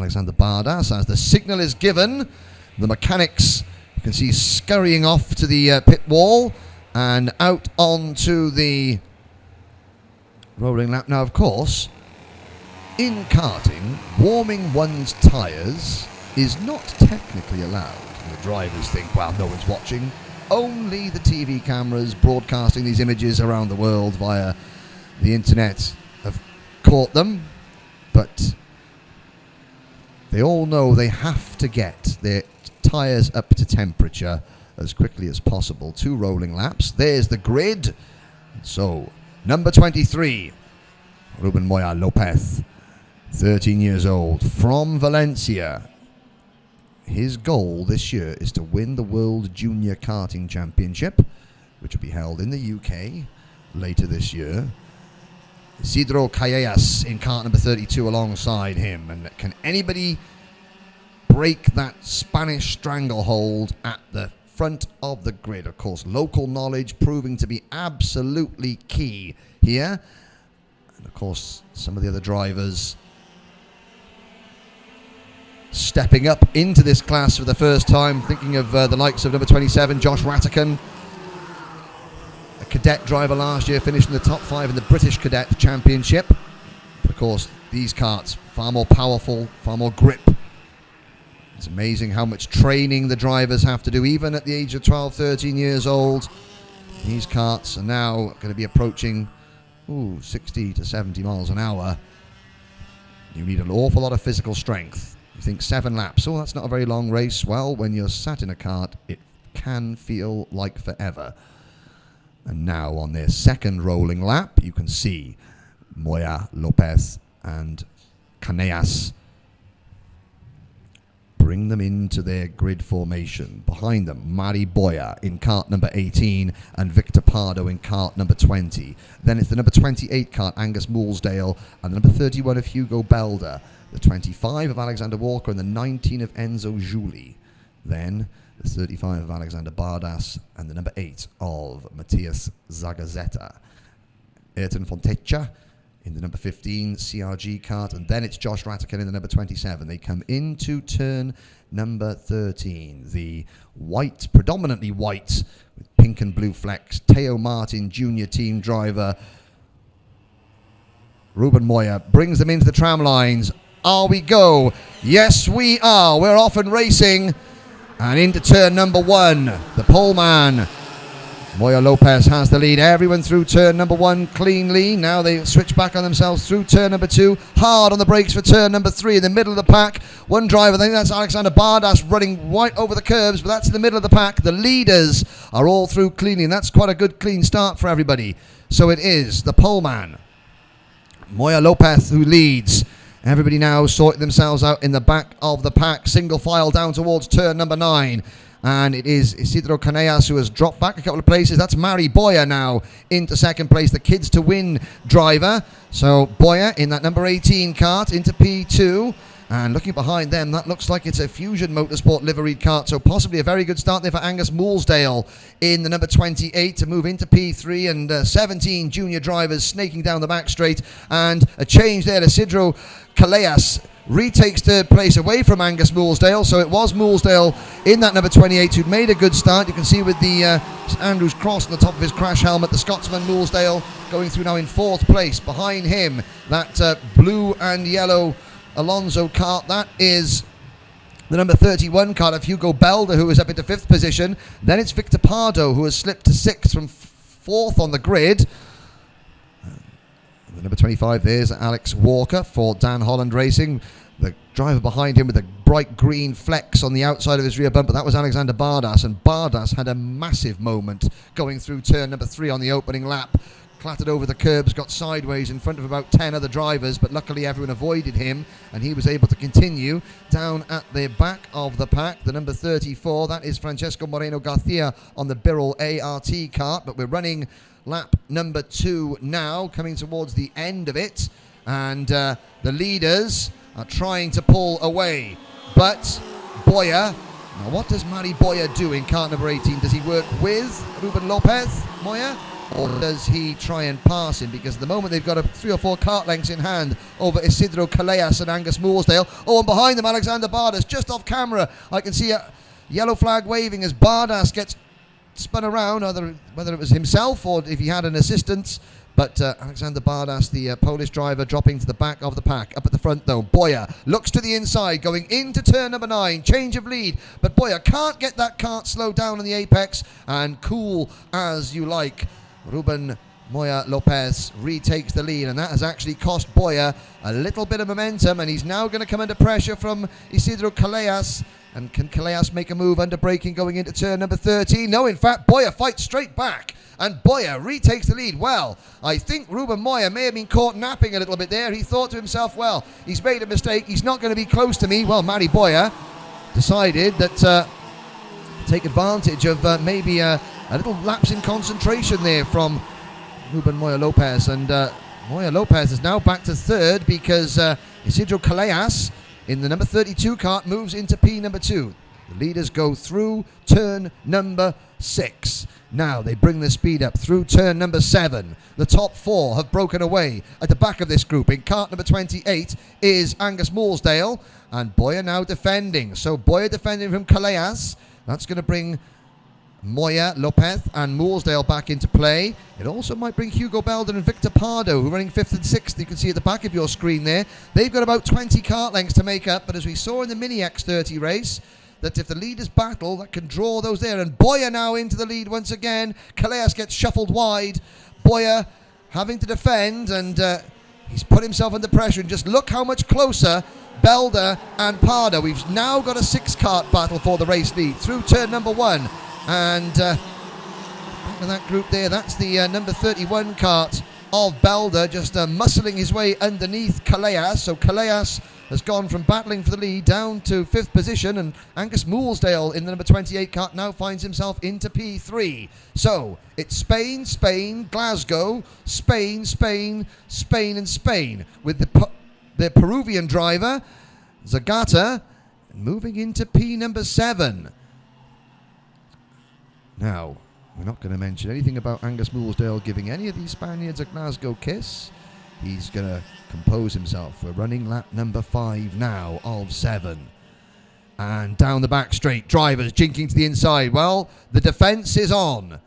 Alexander Bardas. As the signal is given, the mechanics, you can see, scurrying off to the pit wall and out onto the rolling lap. Now, of course, in karting, warming one's tyres is not technically allowed. And the drivers think, well, no one's watching. Only the TV cameras broadcasting these images around the world via the internet have caught them. But they all know they have to get their tyres up to temperature as quickly as possible. 2 rolling laps. There's the grid. So, number 23, Ruben Moya Lopez, 13 years old, from Valencia. His goal this year is to win the World Junior Karting Championship, which will be held in the UK later this year. Isidro Callejas in kart number 32 alongside him. And can anybody break that Spanish stranglehold at the front of the grid? Of course, local knowledge proving to be absolutely key here. And of course, some of the other drivers stepping up into this class for the first time. Thinking of the likes of number 27, Josh Rattican, a cadet driver last year, finished in the top 5 in the British Cadet Championship. But of course, these karts, far more powerful, far more grip. It's amazing how much training the drivers have to do, even at the age of 12, 13 years old. These karts are now going to be approaching 60 to 70 miles an hour. You need an awful lot of physical strength. You think 7 laps, that's not a very long race. Well, when you're sat in a kart, it can feel like forever. And now on their second rolling lap, you can see Moya Lopez and Canellas bring them into their grid formation. Behind them, Mari Boya in kart number 18 and Victor Pardo in kart number 20. Then it's the number 28 kart, Angus Moolsdale, and the number 31 of Hugo Belder, the 25 of Alexander Walker, and the 19 of Enzo Juli. Then the 35 of Alexander Bardas and the number 8 of Matthias Zagazeta. Ayrton Fontecha in the number 15 CRG kart, and then it's Josh Rattican in the number 27. They come into turn number 13. The white, predominantly white, with pink and blue flecks, Teo Martin junior team driver Ruben Moya brings them into the tram lines. Are we go? Yes, we are. We're off and racing. And into turn number 1, the pole man, Moya Lopez, has the lead. Everyone through turn number 1 cleanly. Now they switch back on themselves through turn number 2. Hard on the brakes for turn number 3 in the middle of the pack. One driver, I think that's Alexander Bardas, running right over the curbs, but that's in the middle of the pack. The leaders are all through cleanly, and that's quite a good clean start for everybody. So it is the pole man, Moya Lopez, who leads. Everybody now sorting themselves out in the back of the pack. Single file down towards turn number 9. And it is Isidro Canellas who has dropped back a couple of places. That's Mari Boya now into second place, the Kids to Win driver. So Boya in that number 18 kart into P2. And looking behind them, that looks like it's a Fusion Motorsport liveried kart. So possibly a very good start there for Angus Moolsdale in the number 28 to move into P3. And 17 junior drivers snaking down the back straight. And a change there. Isidro Callejas retakes third place away from Angus Moolsdale. So it was Moolsdale in that number 28 who'd made a good start. You can see with the St Andrews cross on the top of his crash helmet, the Scotsman Moolsdale going through now in 4th place. Behind him, that blue and yellow Alonso kart, that is the number 31 kart of Hugo Belder, who is up into 5th position. Then it's Victor Pardo, who has slipped to 6th from 4th on the grid. The number 25, there's Alex Walker for Dan Holland Racing. The driver behind him with the bright green flecks on the outside of his rear bumper, that was Alexander Bardas. And Bardas had a massive moment going through turn number 3 on the opening lap. Clattered over the curbs, got sideways in front of about 10 other drivers, but luckily everyone avoided him, and he was able to continue down at the back of the pack. The number 34, that is Francesco Moreno Garcia on the Birrell ART kart, but we're running lap number 2 now, coming towards the end of it, and the leaders are trying to pull away, but Boya, now what does Mari Boya do in kart number 18? Does he work with Ruben Lopez, Moya? or does he try and pass him? Because at the moment they've got 3 or 4 kart lengths in hand over Isidro Callejas and Angus Mooresdale. Oh, and behind them, Alexander Bardas, just off camera. I can see a yellow flag waving as Bardas gets spun around, whether it was himself or if he had an assistance. But Alexander Bardas, the Polish driver, dropping to the back of the pack. Up at the front, though, Boyer looks to the inside, going into turn number 9. Change of lead, but Boyer can't get that kart slowed down in the apex. And cool as you like, Ruben Moya Lopez retakes the lead, and that has actually cost Boyer a little bit of momentum, and he's now going to come under pressure from Isidro Callejas. And can Callejas make a move under braking going into turn number 13? No, in fact, Boyer fights straight back, and Boyer retakes the lead. Well, I think Ruben Moya may have been caught napping a little bit there. He thought to himself, well, he's made a mistake. He's not going to be close to me. Well, Matty Boyer decided that take advantage of maybe a little lapse in concentration there from Ruben Moya Lopez. And Moya Lopez is now back to third because Isidro Callejas in the number 32 kart moves into P number 2. The leaders go through turn number 6. Now they bring the speed up through turn number 7. The top 4 have broken away at the back of this group. In kart number 28 is Angus Mooresdale, and Boyer now defending. So Boyer defending from Callejas. That's going to bring Moya Lopez and Mooresdale back into play. It also might bring Hugo Belder and Victor Pardo, who are running 5th and 6th. You can see at the back of your screen there. They've got about 20 kart lengths to make up, but as we saw in the mini X30 race, that if the leaders battle, that can draw those there. And Boyer now into the lead once again. Callejas gets shuffled wide. Boyer having to defend, and he's put himself under pressure. And just look how much closer Belder and Pardo. We've now got a 6 kart battle for the race lead through turn number 1. And back in that group there, that's the number 31 kart of Belder, just muscling his way underneath Callejas. So Callejas has gone from battling for the lead down to 5th position, and Angus Mooresdale in the number 28 kart now finds himself into P3. So it's Spain, Spain, Glasgow, Spain, Spain, Spain and Spain, with the Peruvian driver Zagata moving into P number 7. Now, we're not going to mention anything about Angus Mooresdale giving any of these Spaniards a Glasgow kiss. He's going to compose himself. We're running lap number 5 now of 7. And down the back straight, drivers jinking to the inside. Well, the defence is on.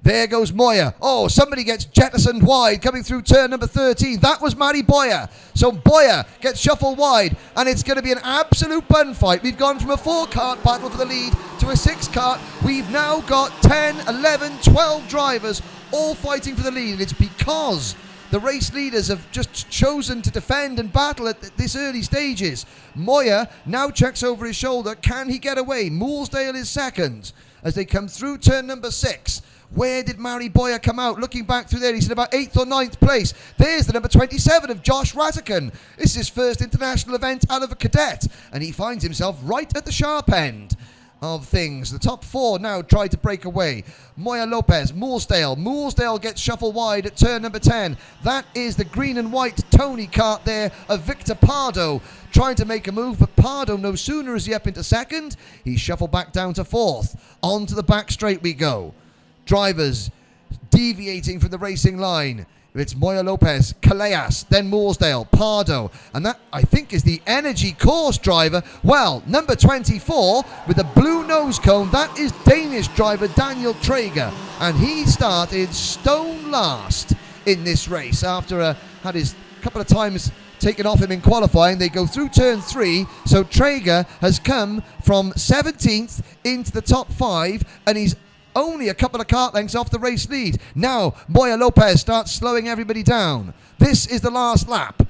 There goes Moya. Oh, somebody gets jettisoned wide coming through turn number 13. That was Matty Boyer. So Boyer gets shuffled wide, and it's going to be an absolute bun fight. We've gone from a 4 kart battle for the lead to a 6 kart. We've now got 10, 11, 12 drivers all fighting for the lead. And it's because the race leaders have just chosen to defend and battle at this early stages. Moya now checks over his shoulder. Can he get away? Mooresdale is second as they come through turn number 6. Where did Matty Boyer come out? Looking back through there, he's in about 8th or 9th place. There's the number 27 of Josh Ratican. This is his first international event out of a cadet, and he finds himself right at the sharp end of things. The top 4 now try to break away. Moya Lopez, Mooresdale. Mooresdale gets shuffled wide at turn number 10. That is the green and white Tony kart there of Victor Pardo, trying to make a move, but Pardo no sooner is he up into 2nd, he's shuffled back down to 4th. On to the back straight we go. Drivers deviating from the racing line. It's Moya Lopez, Callejas, then Mooresdale, Pardo, and that, I think, is the Energy Course driver. Well, number 24 with the blue nose cone, that is Danish driver Daniel Traeger, and he started stone last in this race after had his couple of times taken off him in qualifying. They go through turn 3, so Traeger has come from 17th into the top 5, and he's only a couple of kart lengths off the race lead. Now, Moya Lopez starts slowing everybody down. This is the last lap.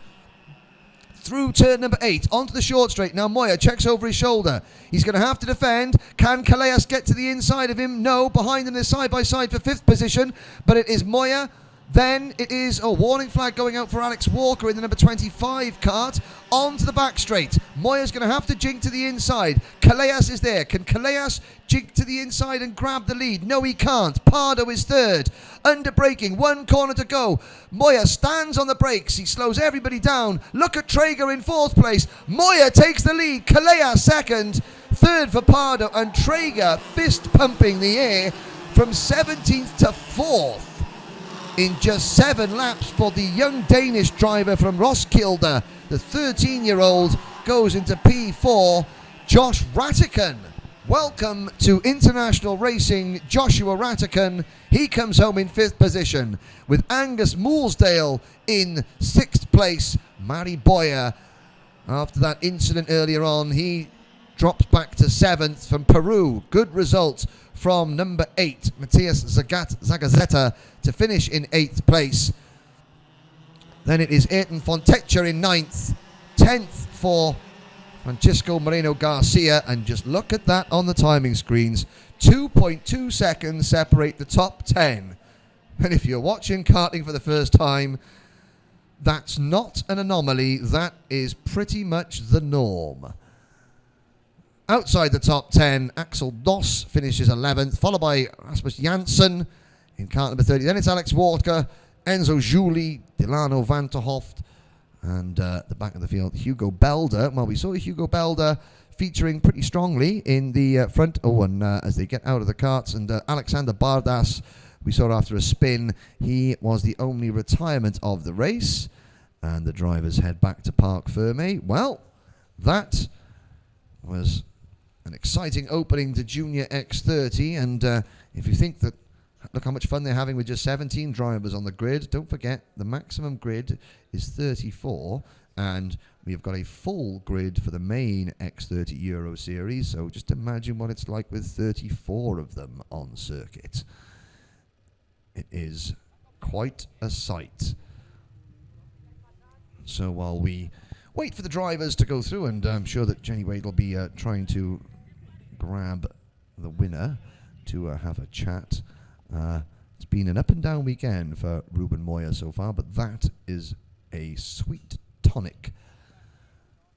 Through turn number 8, onto the short straight. Now Moya checks over his shoulder. He's going to have to defend. Can Callejas get to the inside of him? No. Behind them, they're side by side for 5th position. But it is Moya. Then it is a warning flag going out for Alex Walker in the number 25 kart. On to the back straight. Moya's going to have to jink to the inside. Callejas is there. Can Callejas jink to the inside and grab the lead? No, he can't. Pardo is 3rd. Under braking, 1 corner to go. Moya stands on the brakes. He slows everybody down. Look at Traeger in 4th place. Moya takes the lead. Callejas 2nd. 3rd for Pardo. And Traeger fist pumping the air from 17th to 4th. in just 7 laps for the young Danish driver from Roskilde. The 13-year-old goes into P4. Josh Rattican. Welcome to international racing, Joshua Rattican. He comes home in 5th position with Angus Moolsdale in 6th place. Mari Boyer, after that incident earlier on, he drops back to 7th from Peru. Good result from number 8, Matthias Zagazeta, to finish in 8th place. Then it is Ayrton Fontecha in 9th, 10th for Francisco Moreno Garcia, and just look at that on the timing screens. 2.2 seconds separate the top 10. And if you're watching karting for the first time, that's not an anomaly. That is pretty much the norm. Outside the top 10, Axel Doss finishes 11th, followed by Rasmus Janssen in kart number 30. Then it's Alex Walker, Enzo Juli, Delano van der Hoft, and the back of the field, Hugo Belder. Well, we saw Hugo Belder featuring pretty strongly in the front. Oh, and as they get out of the karts, and Alexander Bardas, we saw after a spin, he was the only retirement of the race. And the drivers head back to Parc Ferme. Well, that was an exciting opening to Junior X30. And if you think that, look how much fun they're having with just 17 drivers on the grid. Don't forget, the maximum grid is 34, and we've got a full grid for the main X30 Euro Series. So just imagine what it's like with 34 of them on circuit. It is quite a sight. So while we wait for the drivers to go through, and I'm sure that Jenny Wade will be trying to grab the winner to have a chat. It's been an up and down weekend for Ruben Moya so far, but that is a sweet tonic.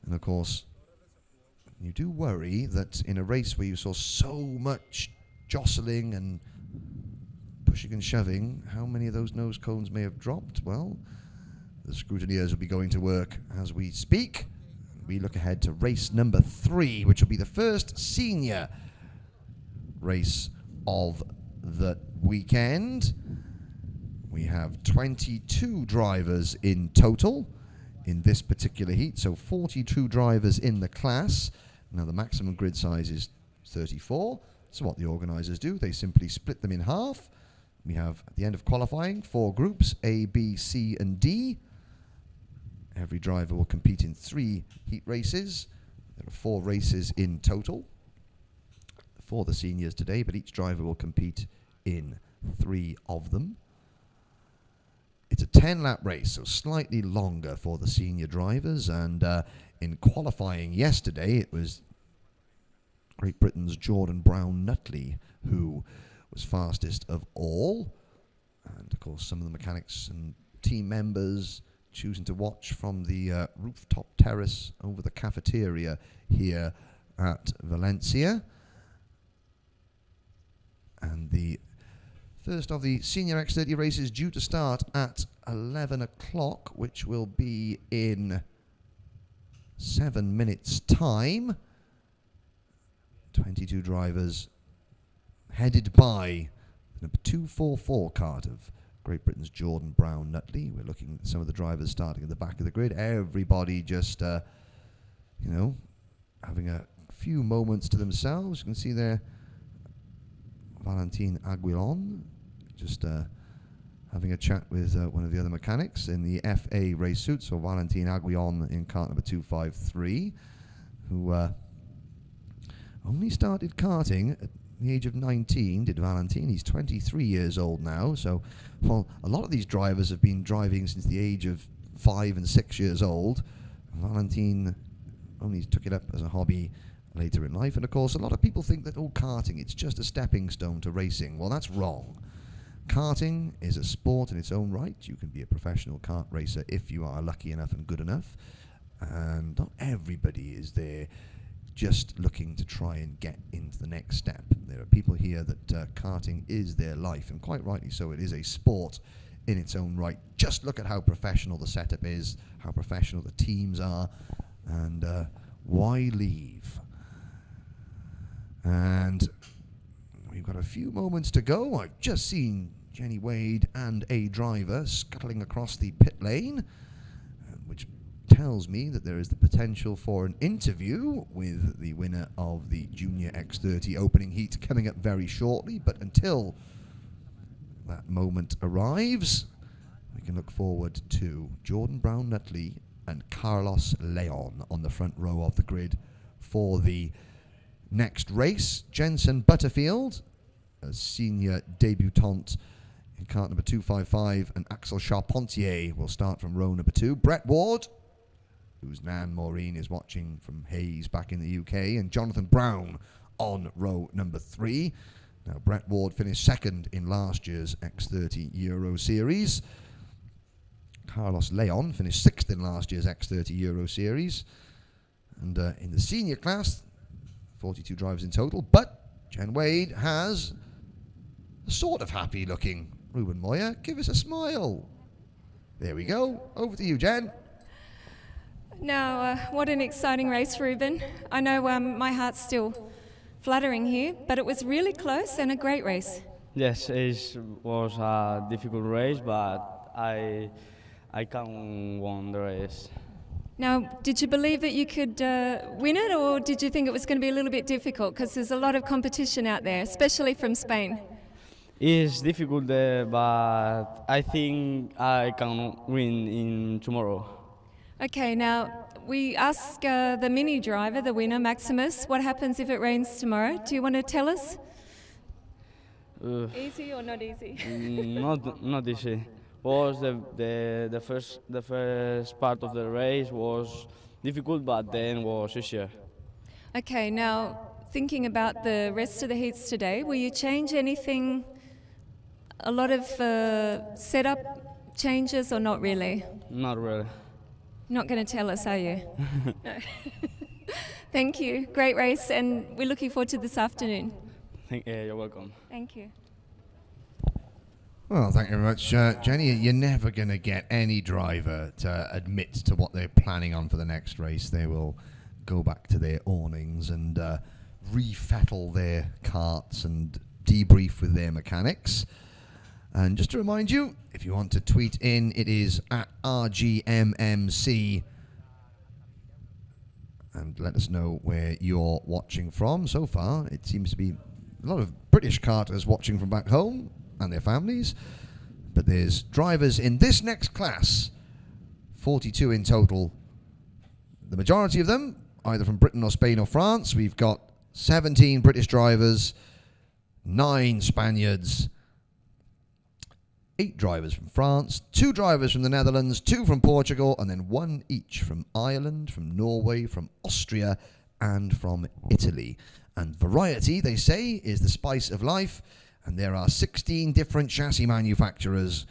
And of course, you do worry that in a race where you saw so much jostling and pushing and shoving, how many of those nose cones may have dropped? Well, the scrutineers will be going to work as we speak. We look ahead to race number 3, which will be the first senior race of the weekend. We have 22 drivers in total in this particular heat, so 42 drivers in the class. Now the maximum grid size is 34, so what the organisers do, they simply split them in half. We have, at the end of qualifying, 4 groups, A, B, C and D. Every driver will compete in 3 heat races. There are 4 races in total for the seniors today, but each driver will compete in 3 of them. It's a 10-lap race, so slightly longer for the senior drivers. And in qualifying yesterday, it was Great Britain's Jordan Brown-Nutley who was fastest of all. And of course, some of the mechanics and team members choosing to watch from the rooftop terrace over the cafeteria here at Valencia. And the first of the Senior X30 races due to start at 11 o'clock, which will be in 7 minutes' time. 22 drivers headed by the number 244 cart of Great Britain's Jordan Brown-Nutley. We're looking at some of the drivers starting at the back of the grid. Everybody just, having a few moments to themselves. You can see there Valentin Aguilon just having a chat with one of the other mechanics in the FA race suit. So Valentin Aguilon in kart number 253, who only started karting at the age of 19, did Valentin. He's 23 years old now. So, well, a lot of these drivers have been driving since the age of 5 and 6 years old. Valentin only took it up as a hobby later in life. And of course, a lot of people think that, karting, it's just a stepping stone to racing. Well, that's wrong. Karting is a sport in its own right. You can be a professional kart racer if you are lucky enough and good enough. And not everybody is there just looking to try and get into the next step. There are people here that karting is their life, and quite rightly so. It is a sport in its own right. Just look at how professional the setup is, how professional the teams are, and why leave? And we've got a few moments to go. I've just seen Jenny Wade and a driver scuttling across the pit lane, which tells me that there is the potential for an interview with the winner of the Junior X30 opening heat coming up very shortly. But until that moment arrives, we can look forward to Jordan Brown-Nutley and Carlos Leon on the front row of the grid for the next race. Jensen Butterfield, a senior debutante in kart number 255, and Axel Charpentier will start from row number 2. Brett Ward, whose Nan Maureen is watching from Hayes back in the UK, and Jonathan Brown on row number 3. Now, Brett Ward finished second in last year's X30 Euro Series. Carlos Leon finished 6th in last year's X30 Euro Series. And in the senior class, 42 drivers in total, but Jen Wade has a sort of happy-looking Ruben Moya. Give us a smile. There we go. Over to you, Jen. Now, what an exciting race, Ruben. I know my heart's still fluttering here, but it was really close and a great race. Yes, it was a difficult race, but I can win the race. Now, did you believe that you could win it, or did you think it was going to be a little bit difficult? Because there's a lot of competition out there, especially from Spain. It's difficult, but I think I can win in tomorrow. Okay, now we ask the mini driver, the winner, Maximus, what happens if it rains tomorrow? Do you want to tell us? Easy or not easy? Not easy. Was the first part of the race was difficult, but then was easier. Okay, now thinking about the rest of the heats today, will you change anything? A lot of setup changes, or not really? Not really. Not going to tell us, are you? No. Thank you. Great race, and we're looking forward to this afternoon. You're welcome. Thank you. Well, thank you very much, Jenny. You're never going to get any driver to admit to what they're planning on for the next race. They will go back to their awnings and refettle their carts and debrief with their mechanics. And just to remind you, if you want to tweet in, it is at RGMMC. And let us know where you're watching from. So far, it seems to be a lot of British karters watching from back home and their families. But there's drivers in this next class, 42 in total. The majority of them, either from Britain or Spain or France. We've got 17 British drivers, 9 Spaniards, 8 drivers from France, 2 drivers from the Netherlands, 2 from Portugal, and then 1 each from Ireland, from Norway, from Austria, and from Italy. And variety, they say, is the spice of life, and there are 16 different chassis manufacturers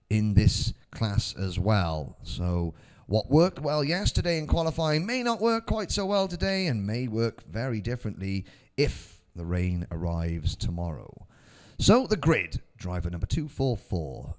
in this class as well. So what worked well yesterday in qualifying may not work quite so well today, and may work very differently if the rain arrives tomorrow. So the grid, driver number 244,